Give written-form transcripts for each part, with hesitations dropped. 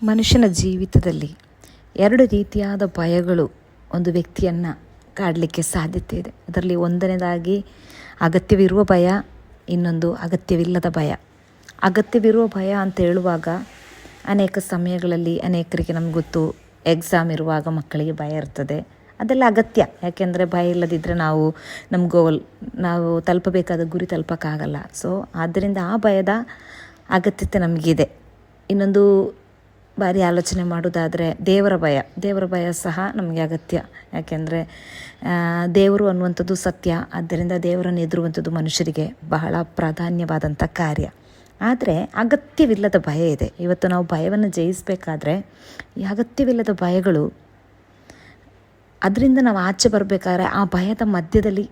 ಮನುಷ್ಯನ ಜೀವಿತದಲ್ಲಿ ಎರಡು ರೀತಿಯಾದ ಭಯಗಳು ಒಂದು ವ್ಯಕ್ತಿಯನ್ನು ಕಾಡಲಿಕ್ಕೆ ಸಾಧ್ಯತೆ ಇದೆ. ಅದರಲ್ಲಿ ಒಂದನೇದಾಗಿ ಅಗತ್ಯವಿರುವ ಭಯ, ಇನ್ನೊಂದು ಅಗತ್ಯವಿಲ್ಲದ ಭಯ. ಅಗತ್ಯವಿರುವ ಭಯ ಅಂತ ಹೇಳುವಾಗ ಅನೇಕ ಸಮಯಗಳಲ್ಲಿ ಅನೇಕರಿಗೆ ನಮ್ಗೆ ಗೊತ್ತು, ಎಕ್ಸಾಮ್ ಇರುವಾಗ ಮಕ್ಕಳಿಗೆ ಭಯ ಇರ್ತದೆ. ಅದೆಲ್ಲ ಅಗತ್ಯ. ಯಾಕೆಂದರೆ ಭಯ ಇಲ್ಲದಿದ್ದರೆ ನಮ್ಮ ಗೋಲ್, ನಾವು ತಲುಪಬೇಕಾದ ಗುರಿ ತಲುಪಕ್ಕಾಗಲ್ಲ. ಸೊ ಆದ್ದರಿಂದ ಆ ಭಯದ ಅಗತ್ಯತೆ ನಮಗಿದೆ. ಇನ್ನೊಂದು ಬಾರಿ ಆಲೋಚನೆ ಮಾಡೋದಾದರೆ ದೇವರ ಭಯ ಸಹ ನಮಗೆ ಅಗತ್ಯ. ಯಾಕೆಂದರೆ ದೇವರು ಅನ್ನುವಂಥದ್ದು ಸತ್ಯ. ಆದ್ದರಿಂದ ದೇವರನ್ನು ಎದುರುವಂಥದ್ದು ಮನುಷ್ಯರಿಗೆ ಬಹಳ ಪ್ರಾಧಾನ್ಯವಾದಂಥ ಕಾರ್ಯ. ಆದರೆ ಅಗತ್ಯವಿಲ್ಲದ ಭಯ ಇದೆ. ಇವತ್ತು ನಾವು ಭಯವನ್ನು ಜಯಿಸಬೇಕಾದ್ರೆ ಈ ಅಗತ್ಯವಿಲ್ಲದ ಭಯಗಳು, ಅದರಿಂದ ನಾವು ಆಚೆ ಬರಬೇಕಾದ್ರೆ ಆ ಭಯದ ಮಧ್ಯದಲ್ಲಿ,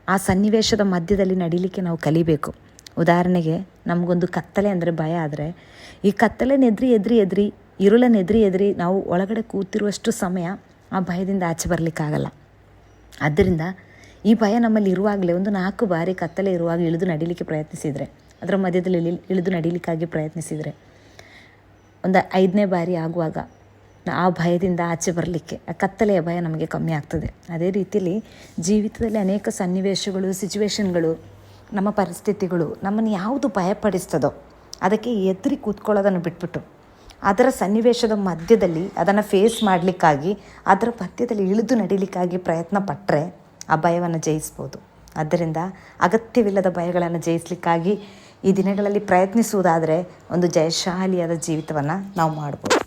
ಆ ಸನ್ನಿವೇಶದ ಮಧ್ಯದಲ್ಲಿ ನಡೀಲಿಕ್ಕೆ ನಾವು ಕಲಿಬೇಕು. ಉದಾಹರಣೆಗೆ ನಮಗೊಂದು ಕತ್ತಲೆ ಅಂದರೆ ಭಯ ಆದರೆ, ಈ ಕತ್ತಲೆನ ಎದ್ರಿ ഇരുಳನ್ನು ಎದ್ರಿ ನಾವು ಒಳಗಡೆ ಕೂತಿರುವಷ್ಟು ಸಮಯ ಆ ಭಯದಿಂದ ಆಚೆ ಬರಲಿಕ್ಕಾಗಲ್ಲ. ಆದ್ದರಿಂದ ಈ ಭಯ ನಮ್ಮಲ್ಲಿ ಇರುವಾಗಲೇ ಒಂದು 4 ಬಾರಿ ಕತ್ತಲೆ ಇರುವಾಗ ಇಳಿದು ನಡೀಲಿಕ್ಕೆ ಪ್ರಯತ್ನಿಸಿದರೆ, ಅದರ ಮಧ್ಯದಲ್ಲಿ ಇಳಿದು ನಡೀಲಿಕ್ಕಾಗಿ ಪ್ರಯತ್ನಿಸಿದರೆ, ಒಂದು 5ನೇ ಬಾರಿ ಆಗುವಾಗ ಆ ಭಯದಿಂದ ಆಚೆ ಬರಲಿಕ್ಕೆ, ಆ ಕತ್ತಲೆಯ ಭಯ ನಮಗೆ ಕಮ್ಮಿ ಆಗ್ತದೆ. ಅದೇ ರೀತಿಯಲ್ಲಿ ಜೀವಿತದಲ್ಲಿ ಅನೇಕ ಸನ್ನಿವೇಶಗಳು, ಸಿಚುವೇಶನ್ಗಳು, ನಮ್ಮ ಪರಿಸ್ಥಿತಿಗಳು ನಮ್ಮನ್ನು ಯಾವುದು ಭಯಪಡಿಸ್ತದೋ ಅದಕ್ಕೆ ಎದುರಿ ಕೂತ್ಕೊಳ್ಳೋದನ್ನು ಬಿಟ್ಬಿಟ್ಟು ಅದರ ಸನ್ನಿವೇಶದ ಮಧ್ಯದಲ್ಲಿ ಅದನ್ನು ಫೇಸ್ ಮಾಡಲಿಕ್ಕಾಗಿ, ಅದರ ಮಧ್ಯದಲ್ಲಿ ಇಳಿದು ನಡೀಲಿಕ್ಕಾಗಿ ಪ್ರಯತ್ನ ಪಟ್ಟರೆ ಆ ಭಯವನ್ನು ಜಯಿಸ್ಬೋದು. ಆದ್ದರಿಂದ ಅಗತ್ಯವಿಲ್ಲದ ಭಯಗಳನ್ನು ಜಯಿಸಲಿಕ್ಕಾಗಿ ಈ ದಿನಗಳಲ್ಲಿ ಪ್ರಯತ್ನಿಸುವುದಾದರೆ ಒಂದು ಜಯಶಾಲಿಯಾದ ಜೀವಿತವನ್ನು ನಾವು ಮಾಡ್ಬೋದು.